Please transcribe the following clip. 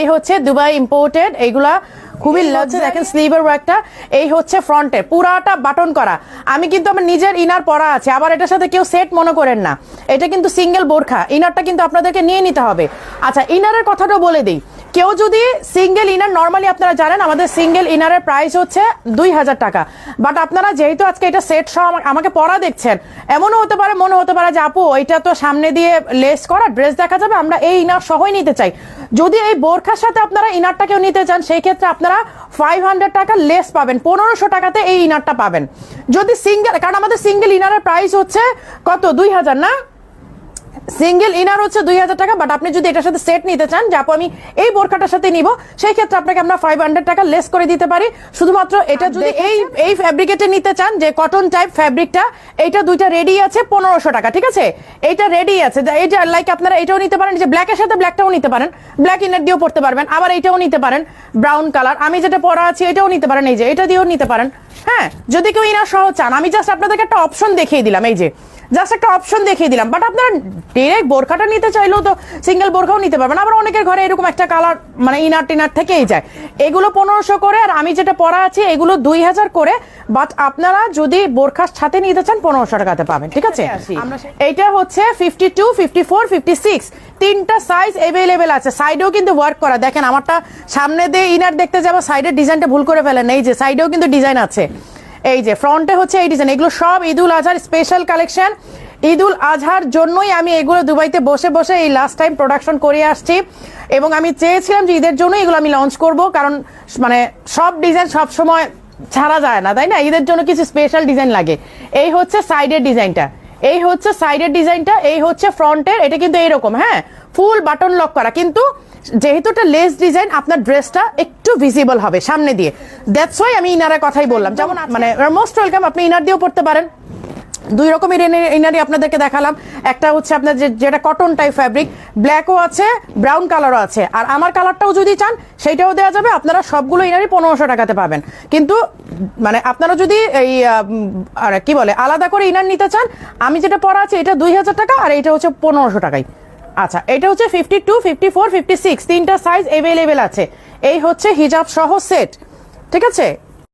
এই হচ্ছে Dubai imported, এইগুলা খুবই লজ্জা। দেখেন স্লিভের ওয়ার্কটা, এই হচ্ছে ফ্রন্টে পুরাটা বাটন করা। আমি কিন্তু আমার নিজের ইনার পরা আছে, আবার এটার সাথে কেউ সেট মনে করেন না, এটা কিন্তু সিঙ্গেল বোরখা। ইনারটা কিন্তু আপনাদেরকে নিয়ে নিতে হবে। আচ্ছা, ইনারের কথাটাও বলে দিই, কেউ যদি সিঙ্গেল ইনার, নর্মালি আপনারা জানেন আমাদের সিঙ্গেল ইনারের প্রাইস হচ্ছে 2000 টাকা। বাট আপনারা যেহেতু আজকে এটা সেট সহ আমাকে পরা দেখছেন, এমনও হতে পারে, মনে হতে পারে যে আপু এটা তো সামনে দিয়ে লেস করা, ড্রেস দেখা যাবে, আমরা এই ইনার সহই নিতে চাই। যদি এই বোরখার সাথে আপনারা ইনারটাকেও নিতে চান, সেই ক্ষেত্রে আপনারা 500 টাকা লেস পাবেন, 1500 টাকাতে এই ইনারটা পাবেন। যদি সিঙ্গেল, কারণ আমাদের সিঙ্গেল ইনারের প্রাইস হচ্ছে কত, 2000 না? সিঙ্গেল ইনার হচ্ছে 2000 টাকা। বাট আপনি যদি এটার সাথে সেট নিতে চান, যে আপু আমি এই বোরখাটার সাথে নিব, সেই ক্ষেত্রে আপনাকে আমরা 500 টাকা লেস করে দিতে পারি। শুধুমাত্র এটা যদি এই ফ্যাব্রিকেটে নিতে চান, যে কটন টাইপ ফ্যাব্রিকটা, এইটা দুইটা রেডি আছে 1500 টাকা, ঠিক আছে? এইটা রেডি আছে, এইটা লাইক আপনারা এটাও নিতে পারেন, যে ব্ল্যাকের সাথে ব্ল্যাকটাও নিতে পারেন, ব্ল্যাক ইনার দিয়েও পড়তে পারবেন, আবার এইটাও নিতে পারেন ব্রাউন কালার, আমি যেটা পরা আছি এটাও নিতে পারেন, এই যে এটা দিয়েও নিতে পারেন। হ্যাঁ, যদি কেউ ইনার সহ চান, আমি জাস্ট আপনাদেরকে একটা অপশন দেখিয়ে দিলাম, এই যে জাস্ট একটা অপশন দেখিয়ে দিলাম। বাট আপনারা ডিরেক্ট বোরখাটা নিতে চাইলেও তো সিঙ্গেল বোরখাও নিতে পারবেন। আবার অনেকের ঘরে এরকম একটা কালার মানে ইনার টিনার থেকেই যায়। এগুলো 1500 করে, আর আমি যেটা পরা আছি এগুলো 2000 করে। বাট আপনারা যদি বোরখার সাথে নিতে চান 1500 টাকাতে পাবেন, ঠিক আছে? এইটা হচ্ছে 52, 54, 56 তিনটা সাইজ অ্যাভেলেবেল আছে। সাইডেও কিন্তু ওয়ার্ক করা। দেখেন আমারটা সামনে দিয়ে ইনার দেখতে যাবো, সাইডের ডিজাইনটা ভুল করে ফেলেন, এই যে সাইডেও কিন্তু ডিজাইন আছে। এই যে ফ্রন্টে হচ্ছে এই ডিজাইন, এগুলো সব ঈদুল আজহার স্পেশাল কালেকশন। ঈদুল আজহার জন্যই আমি এগুলো দুবাইতে বসে বসে এই লাস্ট টাইম প্রোডাকশন করে আসছি, এবং আমি চেয়েছিলাম যে ঈদের জন্য এগুলো আমি লঞ্চ করব, কারণ মানে সব ডিজাইন সব সময় ছাড়া যায় না, তাই না? ঈদের জন্য কিছু স্পেশাল ডিজাইন লাগে। এই হচ্ছে সাইডের ডিজাইনটা, এই হচ্ছে সাইডের ডিজাইনটা, এই হচ্ছে ফ্রন্টের। এটা কিন্তু এইরকম, হ্যাঁ, ফুল বাটন লক করা, কিন্তু যেহেতু এটা লেস ডিজাইন, আপনার ড্রেসটা একটু ভিজিবল হবে সামনে দিয়ে। দ্যাটস ওয়াই আমি ইনারের কথাই বললাম। যেমন মানে মোস্ট ওয়েলকাম, আপনি ইনার দিয়েও পড়তে পারেন। দুই রকমের ইনারই আপনাদেরকে দেখালাম। একটা হচ্ছে আপনার যেটা কটন টাইপ ফ্যাব্রিক, ব্ল্যাকও আছে, ব্রাউন কালারও আছে, আর আমার কালারটাও যদি চান সেইটাও দেওয়া যাবে। আপনারা সবগুলো ইনারই 1500 টাকাতে পাবেন। কিন্তু মানে আপনারা যদি এই কি বলে আলাদা করে ইনার নিতে চান, আমি যেটা পরা আছে এটা 2000 টাকা, আর এটা হচ্ছে 1500 টাকাই। আচ্ছা, এটা হচ্ছে 52, 54, 56 তিনটা সাইজ অ্যাভেলেবেল আছে। এই হচ্ছে হিজাব সহ সেট, ঠিক আছে?